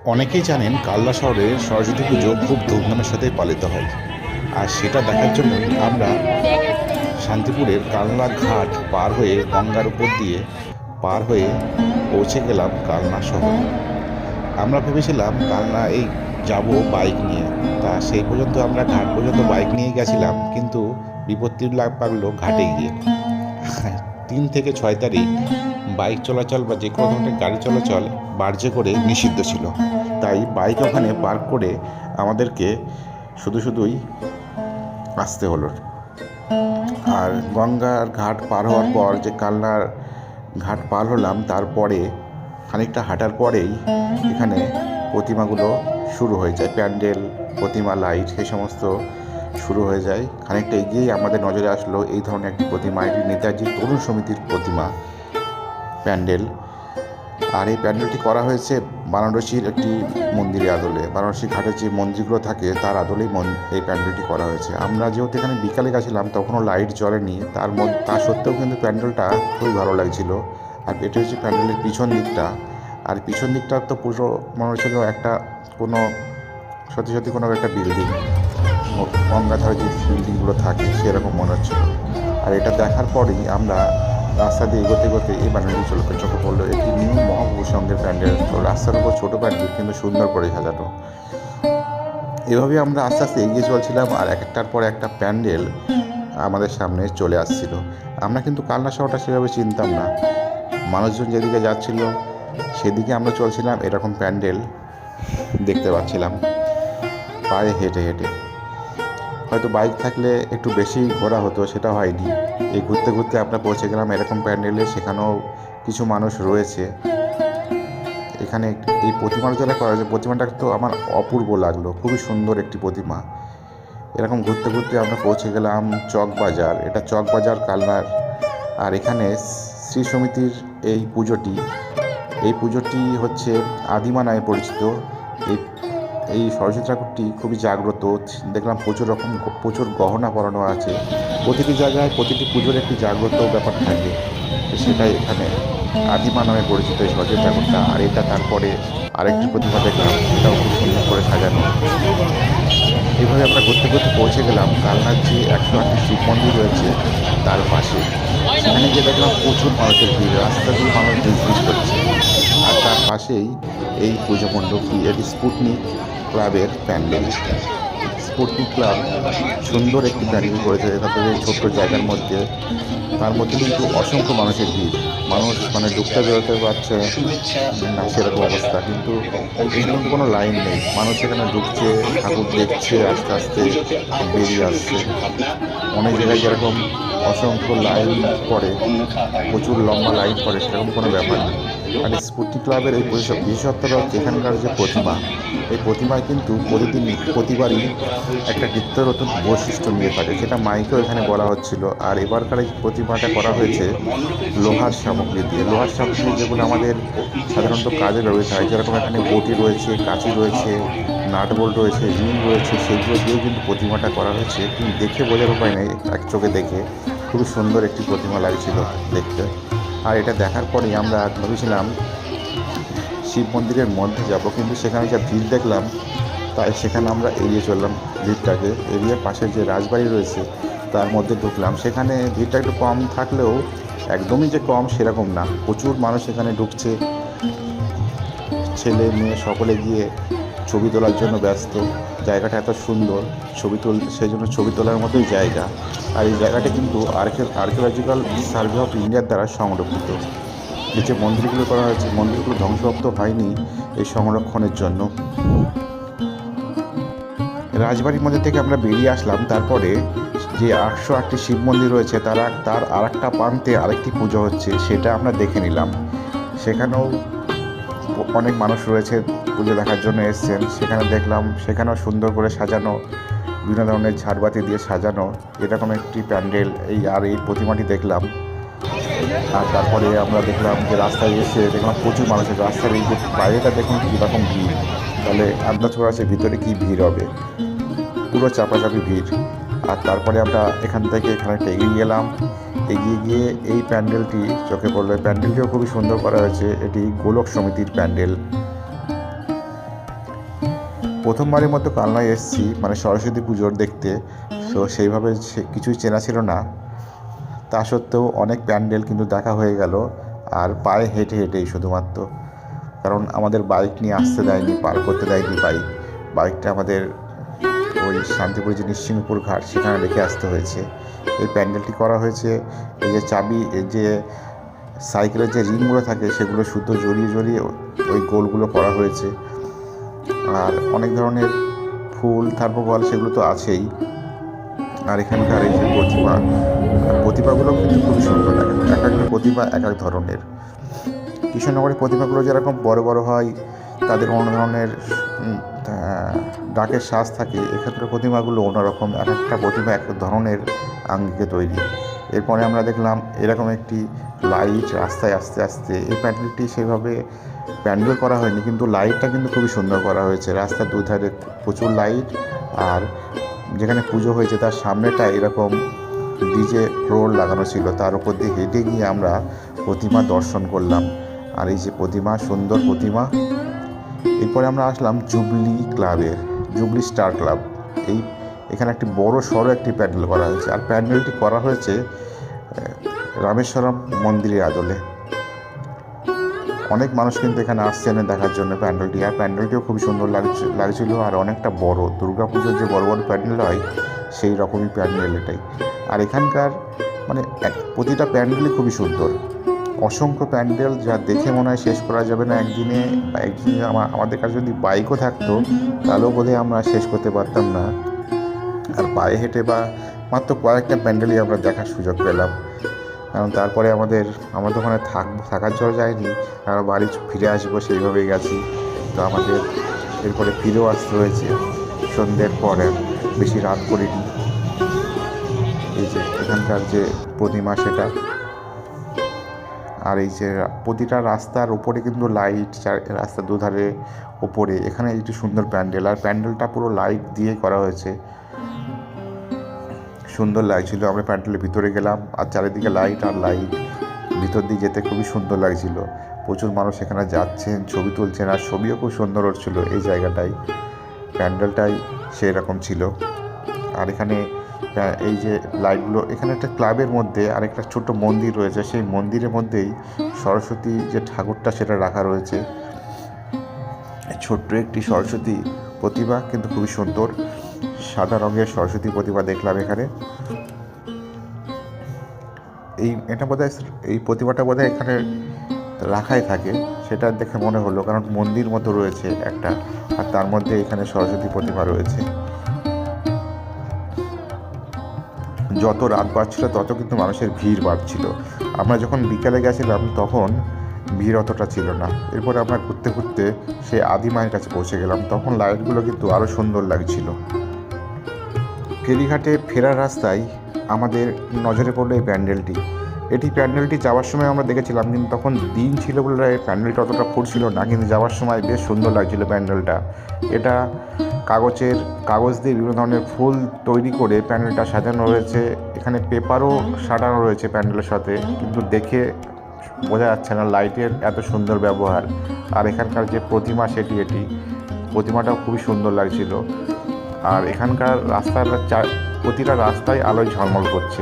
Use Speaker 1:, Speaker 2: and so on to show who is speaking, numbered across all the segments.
Speaker 1: অনেকেই জানেন কালনা শহরে সরস্বতী পুজো খুব ধুমধামের সাথে পালিত হয়। আর সেটা দেখার জন্য আমরা শান্তিপুরের কালনা ঘাট পার হয়ে গঙ্গার উপর দিয়ে পার হয়ে পৌঁছে গেলাম কালনা শহরে। আমরা ভেবেছিলাম কালনা এই যাব বাইক নিয়ে, তা সেই পর্যন্ত আমরা ঘাট পর্যন্ত বাইক নিয়ে গেছিলাম, কিন্তু বিপত্তি লাগলো ঘাটে গিয়ে। 3 থেকে 6 তারিখ বাইক চলাচল বা যে কোনো ধরনের গাড়ি চলাচল বার্জে করে নিষিদ্ধ ছিল। তাই বাইক ওখানে পার্ক করে আমাদেরকে শুধুই আসতে হলো। আর গঙ্গার ঘাট পার হওয়ার পর যে কালনার ঘাট পার হলাম, তারপরে খানিকটা হাঁটার পরেই এখানে প্রতিমাগুলো শুরু হয়ে যায়। প্যান্ডেল, প্রতিমা, লাইট সেই সমস্ত শুরু হয়ে যায়। খানিকটা এগিয়েই আমাদের নজরে আসলো এই ধরনের একটি প্রতিমা। এটি নেতাজি তরুণ সমিতির প্রতিমা প্যান্ডেল। আর এই প্যান্ডেলটি করা হয়েছে বারাণসীর একটি মন্দিরের আদলে। বারাণসী ঘাটে যে মন্দিরগুলো থাকে তার আদলেই এই প্যান্ডেলটি করা হয়েছে। আমরা যেহেতু এখানে বিকালে গেছিলাম তখনও লাইট জ্বলেনি, তা সত্ত্বেও কিন্তু প্যান্ডেলটা খুবই ভালো লাগছিল। আর এটা হচ্ছে প্যান্ডেলের পিছন দিকটা। আর পিছন দিকটা তো পুরো মনে হচ্ছিল একটা কোনো সত্যি কোনো একটা বিল্ডিং, গঙ্গাধারে যে বিল্ডিংগুলো থাকে সেরকম মনে হচ্ছিল। আর এটা দেখার পরেই আমরা রাস্তা দিয়ে এগোতে এই প্যান্ডেলটি চোখে পড়লো। এটি নিউ মহাপ্রভু সঙ্গের প্যান্ডেল। তো রাস্তার উপর ছোটো প্যান্ডেল কিন্তু সুন্দর করে সাজানো। এভাবেই আমরা আস্তে আস্তে এগিয়ে চলছিলাম, আর একটার পর একটা প্যান্ডেল আমাদের সামনে চলে আসছিল। আমরা কিন্তু কালনা শহরটা সেভাবে চিনতাম না। মানুষজন যেদিকে যাচ্ছিল সেদিকে আমরা চলছিলাম, এরকম প্যান্ডেল দেখতে পাচ্ছিলাম পায়ে হেঁটে হেঁটে। হয়তো বাইক থাকলে একটু বেশি ঘোরা হতো, সেটা হয়নি। এই ঘুরতে আমরা পৌঁছে গেলাম এরকম প্যান্ডেলে। সেখানেও কিছু মানুষ রয়েছে। এখানে এই প্রতিমাটা যারা করা হয়েছে, প্রতিমাটা তো আমার অপূর্ব লাগলো। খুবই সুন্দর একটি প্রতিমা। এরকম ঘুরতে আমরা পৌঁছে গেলাম চকবাজার। এটা চকবাজার কালনার। আর এখানে শ্রী সমিতির এই পুজোটি হচ্ছে আদিমা নামে পরিচিত। এই সরস্বতী ঠাকুরটি খুবই জাগ্রত। দেখলাম প্রচুর গহনা পরানো আছে। প্রতিটি জায়গায় প্রতিটি পুজোর একটি জাগ্রত ব্যাপার থাকে, সেটাই এখানে আদিমা নামে পরিচিত এই সরস্বতী ঠাকুরটা। আর এটা তারপরে আরেকটি প্রতিমা দেখলাম, সেটাও খুব সুন্দর করে সাজানো। এইভাবে আমরা ঘুরতে পৌঁছে গেলাম কালনার যে 108টি শিব মন্দির রয়েছে তার পাশে। সেখানে গিয়ে দেখলাম প্রচুর মানুষের ভিড়, রাস্তা দিয়ে মানুষ ভিড় করছে। আর তার পাশেই এই পুজো মণ্ডপটি, এটি স্পুটনিক ক্লাবের প্যান্ডেল। স্পুটনিক ক্লাব সুন্দর একটি প্যান্ডেল করেছে তাদের এই ছোট্ট জায়গার মধ্যে। তার মধ্যে কিন্তু অসংখ্য মানুষের ভিড়। মানুষ ঢুকতে বেরোতে পারছে না সেরকম অবস্থা, কিন্তু এখানে কিন্তু কোনো লাইন নেই। মানুষ এখানে ঢুকছে, ঠাকুর দেখছে, আস্তে আস্তে বেরিয়ে আসছে। অনেক জায়গায় যেরকম অসংখ্য লাইন পড়ে, প্রচুর লম্বা লাইন পড়ে, সেরকম কোনো ব্যাপার নেই। আর স্পুটনিক ক্লাবের এই বিশেষত্বটা হচ্ছে এখানকার যে প্রতিমা, এই প্রতিমায় কিন্তু প্রতিবারই একটা নিত্য নতুন বৈশিষ্ট্য নিয়ে থাকে, সেটা মাইকেও এখানে বলা হচ্ছিল। আর এবারকার এই প্রতিমাটা করা হয়েছে লোহার সামগ্রী দিয়ে। লোহার সামগ্রী যেগুলো আমাদের সাধারণত কাজে ব্যবহৃত হয়, যেরকম এখানে বটি রয়েছে, কাঁচি রয়েছে, নাট বোল্ট রয়েছে, রিং রয়েছে, সেইগুলো দিয়েও কিন্তু প্রতিমাটা করা হয়েছে। কিন্তু দেখে বোঝার উপায় নেই, এক চোখে দেখে খুবই সুন্দর একটি প্রতিমা লাগছিল দেখতে। আর এটা দেখার পরেই আমরা ভেবেছিলাম শিব মন্দিরের মধ্যে যাব, কিন্তু সেখানে যা ভিড় দেখলাম তাই সেখানে আমরা এড়িয়ে চললাম ভিড়টাকে। এড়িয়ে পাশে যে রাজবাড়ি রয়েছে তার মধ্যে ঢুকলাম। সেখানে ভিড়টা একটু কম থাকলেও একদমই যে কম সেরকম না, প্রচুর মানুষ এখানে ঢুকছে। ছেলে মেয়ে সকলে গিয়ে ছবি তোলার জন্য ব্যস্ত। জায়গাটা এত সুন্দর, সেই জন্য ছবি তোলার মতোই জায়গা। আর এই জায়গাটা কিন্তু আর্কিওলজিক্যাল সার্ভে অফ ইন্ডিয়ার দ্বারা সংরক্ষিত। এই যে মন্দিরগুলো করা হয়েছে, মন্দিরগুলো ধ্বংসপ্রাপ্ত হয়নি এই সংরক্ষণের জন্য। রাজবাড়ির মধ্যে থেকে আমরা বেরিয়ে আসলাম। তারপরে যে 108টি শিব মন্দির রয়েছে তার আর একটা প্রান্তে আরেকটি পুজো হচ্ছে, সেটা আমরা দেখে নিলাম। সেখানেও অনেক মানুষ রয়েছে, পুজো দেখার জন্য এসছেন। সেখানে দেখলাম সেখানেও সুন্দর করে সাজানো, বিভিন্ন ধরনের ঝাড়বাতি দিয়ে সাজানো এরকম একটি প্যান্ডেল। এই প্রতিমাটি দেখলাম। আর তারপরে আমরা দেখলাম যে রাস্তায় এসে দেখলাম প্রচুর মানুষের রাস্তার এই যে বাইরেটা দেখুন কীরকম ভিড়, তাহলে আন্দাজ করা আছে ভিতরে কী ভিড় হবে। পুরো চাপাচাপি ভিড়। আর তারপরে আমরা এখান থেকে এখানে এগিয়ে গেলাম। এগিয়ে গিয়ে এই প্যান্ডেলটি চোখে পড়লো। প্যান্ডেলটিও খুবই সুন্দর করা হয়েছে। এটি গোলক সমিতির প্যান্ডেল। প্রথমবারের মতো কালনায় এসেছি মানে সরস্বতী পুজোর দেখতে, তো সেইভাবে কিছুই চেনা ছিল না। তা সত্ত্বেও অনেক প্যান্ডেল কিন্তু দেখা হয়ে গেল, আর পায়ে হেঁটে হেঁটেই শুধুমাত্র, কারণ আমাদের বাইক নিয়ে আসতে দেয়নি, পার করতে দেয়নি বাইকটা আমাদের ওই শান্তিপুর যে নিশ্চিন্তপুর ঘাট সেখানে রেখে আসতে হয়েছে। এই প্যান্ডেলটি করা হয়েছে এই যে চাবি, এই যে সাইকেলের যে রিংগুলো থাকে সেগুলো সুতো জড়িয়ে জড়িয়ে ওই গোলগুলো করা হয়েছে। আর অনেক ধরনের ফুল থার্মোকল সেগুলো তো আছেই। আর এখানকার এই যে প্রতিমাগুলো কিন্তু খুবই সুন্দর লাগে, এক একটা প্রতিমা এক এক ধরনের। কৃষ্ণনগরের প্রতিমাগুলো যেরকম বড় বড় হয়, তাদের অন্য ধরনের ডাকের সাজ থাকে, এক্ষেত্রে প্রতিমাগুলো অন্যরকম, এক একটা প্রতিমা এক ধরনের আঙ্গিকে তৈরি। এরপরে আমরা দেখলাম এরকম একটি লাইট রাস্তায় আস্তে আস্তে, এই প্যান্ডেলটি সেভাবে প্যান্ডেল করা হয়নি, কিন্তু লাইটটা কিন্তু খুবই সুন্দর করা হয়েছে। রাস্তার দুধারে প্রচুর লাইট, আর যেখানে পুজো হয়েছে তার সামনেটা এরকম ডিজে ফ্লোর লাগানো ছিল, তার উপর দিয়ে হেঁটে গিয়ে আমরা প্রতিমা দর্শন করলাম। আর এই যে প্রতিমা, সুন্দর প্রতিমা। এরপরে আমরা আসলাম জুবলি স্টার ক্লাব। এখানে একটি বড় সড়ো একটি প্যান্ডেল করা হয়েছে, আর প্যান্ডেলটি করা হয়েছে রামেশ্বরম মন্দিরের আদলে। অনেক মানুষ কিন্তু এখানে আসছেন দেখার জন্য প্যান্ডেলটি, আর প্যান্ডেলটিও খুবই সুন্দর লাগছিল, আর অনেকটা বড়, দুর্গাপুজোর যে বড় বড় প্যান্ডেল হয় সেই রকমই প্যান্ডেল এটাই। আর এখানকার মানে প্রতিটা প্যান্ডেলই খুবই সুন্দর, অসংখ্য প্যান্ডেল, যা দেখে মনে হয় শেষ করা যাবে না একদিনে। আমাদের কাছে যদি বাইকও থাকতো তাহলেও বোধহয় আমরা শেষ করতে পারতাম না। আর পায়ে হেঁটে বা মাত্র কয়েকটা প্যান্ডেলই আমরা দেখার সুযোগ পেলাম, কারণ তারপরে আমাদের ওখানে থাকার জন্য যায়নি, আমরা বাড়ি ফিরে আসবো সেইভাবেই গেছি। তো আমাদের এরপরে ফিরেও আসতে হয়েছে সন্ধ্যের পরে, বেশি রাত করিনি। এই যে এখানকার যে প্রতিমা সেটা, আর এই যে প্রতিটা রাস্তার ওপরে কিন্তু লাইট, রাস্তার দুধারে ওপরে এখানে একটি সুন্দর প্যান্ডেল, আর প্যান্ডেলটা পুরো লাইট দিয়ে করা হয়েছে, সুন্দর লাগছিল। আমরা প্যান্ডেলের ভিতরে গেলাম, আর চারিদিকে লাইট আর লাইট, ভিতর দিয়ে যেতে খুবই সুন্দর লাগছিল। প্রচুর মানুষ এখানে যাচ্ছেন, ছবি তুলছেন, আর ছবিও খুব সুন্দর হচ্ছিল এই জায়গাটায়, প্যান্ডেলটাই সেই রকম ছিল। আর এখানে এই যে লাইটগুলো, এখানে একটা ক্লাবের মধ্যে আর একটা ছোট্ট মন্দির রয়েছে, সেই মন্দিরের মধ্যেই সরস্বতী যে ঠাকুরটা সেটা রাখা রয়েছে, ছোট্ট একটি সরস্বতী প্রতিমা, কিন্তু খুবই সুন্দর সাদা রঙের সরস্বতী প্রতিমা দেখলাম এখানে। এই প্রতিমাটা বোধহয় এখানে রাখাই থাকে, সেটা দেখে মনে হলো, কারণ মন্দির মতো রয়েছে একটা, আর তার মধ্যে এখানে সরস্বতী প্রতিমা রয়েছে। যত রাত বাড়ছিল তত কিন্তু মানুষের ভিড় বাড়ছিল। আমরা যখন বিকালে গেছিলাম তখন ভিড় অতটা ছিল না। এরপরে আমরা ঘুরতে ঘুরতে সেই আদিমায়ের কাছে পৌঁছে গেলাম, তখন লাইটগুলো কিন্তু আরও সুন্দর লাগছিল। ফেরিঘাটে ফেরার রাস্তায় আমাদের নজরে পড়লো এই প্যান্ডেলটি যাওয়ার সময় আমরা দেখেছিলাম, কিন্তু তখন দিন ছিল বলে প্যান্ডেলটা অতটা ফুটছিল না, কিন্তু যাওয়ার সময় বেশ সুন্দর লাগছিল প্যান্ডেলটা। এটা কাগজ দিয়ে বিভিন্ন ধরনের ফুল তৈরি করে প্যান্ডেলটা সাজানো রয়েছে, এখানে পেপারও সাজানো রয়েছে প্যান্ডেলের সাথে, কিন্তু দেখে বোঝা যাচ্ছে না লাইটের এত সুন্দর ব্যবহার। আর এখানকার যে প্রতিমা প্রতিমাটাও খুবই সুন্দর লাগছিল। আর এখানকার প্রতিটা রাস্তায় আলোয় ঝলমল করছে,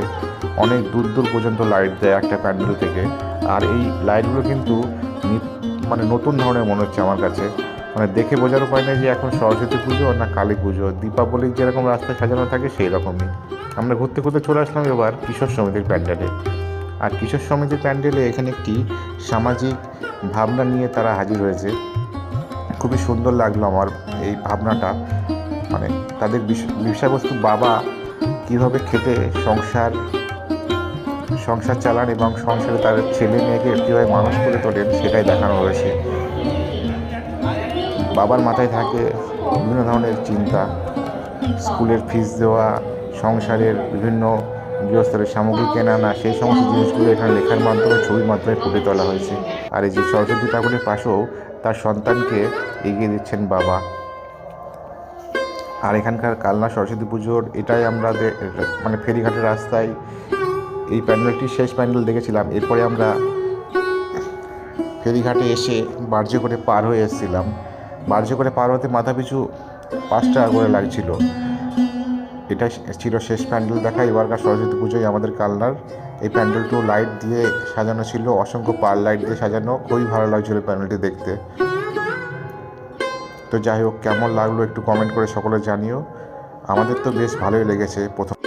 Speaker 1: অনেক দূর দূর পর্যন্ত লাইট দেয় একটা প্যান্ডেল থেকে। আর এই লাইটগুলো কিন্তু মানে নতুন ধরনের মনে হচ্ছে আমার কাছে, মানে দেখে বোঝার উপায় নেই যে এখন সরস্বতী পুজো না কালী পুজো, দীপাবলির যেরকম রাস্তায় সাজানো থাকে সেই রকমই। আমরা ঘুরতে ঘুরতে চলে আসলাম এবার কিশোর সমিতির প্যান্ডেলে। আর কিশোর সমিতির প্যান্ডেলে এখানে একটি সামাজিক ভাবনা নিয়ে তারা হাজির হয়েছে, খুবই সুন্দর লাগলো আমার এই ভাবনাটা। মানে তাদের বিষয়বস্তু বাবা কীভাবে খেটে সংসার চালান এবং সংসারে তাদের ছেলে মেয়েকে কীভাবে মানুষ করে তোলেন সেটাই দেখানো হয়েছে। বাবার মাথায় থাকে বিভিন্ন ধরনের চিন্তা, স্কুলের ফিস দেওয়া, সংসারের বিভিন্ন গৃহস্থলের সামগ্রী কেনা না, সেই সমস্ত জিনিসগুলো এখানে লেখার মাধ্যমে, ছবির মাধ্যমে ফুটে তোলা হয়েছে। আর এই যে সরস্বতী ঠাকুরের পাশেও তার সন্তানকে এগিয়ে দিচ্ছেন বাবা। আর এখানকার কালনা সরস্বতী পুজোর এটাই আমরা মানে ফেরিঘাটের রাস্তায় এই প্যান্ডেলটি শেষ প্যান্ডেল দেখেছিলাম। এরপরে আমরা ফেরিঘাটে এসে বার্জে করে পার হয়ে এসেছিলাম। বার্জে করে পার হতে মাথাপিছু 5 টাকা করে লাগছিল। এটা ছিল শেষ প্যান্ডেল দেখা এবারকার সরস্বতী পুজোয় আমাদের কালনার। এই প্যান্ডেলটি লাইট দিয়ে সাজানো ছিল, অসংখ্য পার লাইট দিয়ে সাজানো, খুবই ভালো লাগছিল প্যান্ডেলটি দেখতে। তো যাই হোক, কেমন লাগলো একটু কমেন্ট করে সকলে জানিও। আমাদের তো বেশ ভালোই লেগেছে প্রথম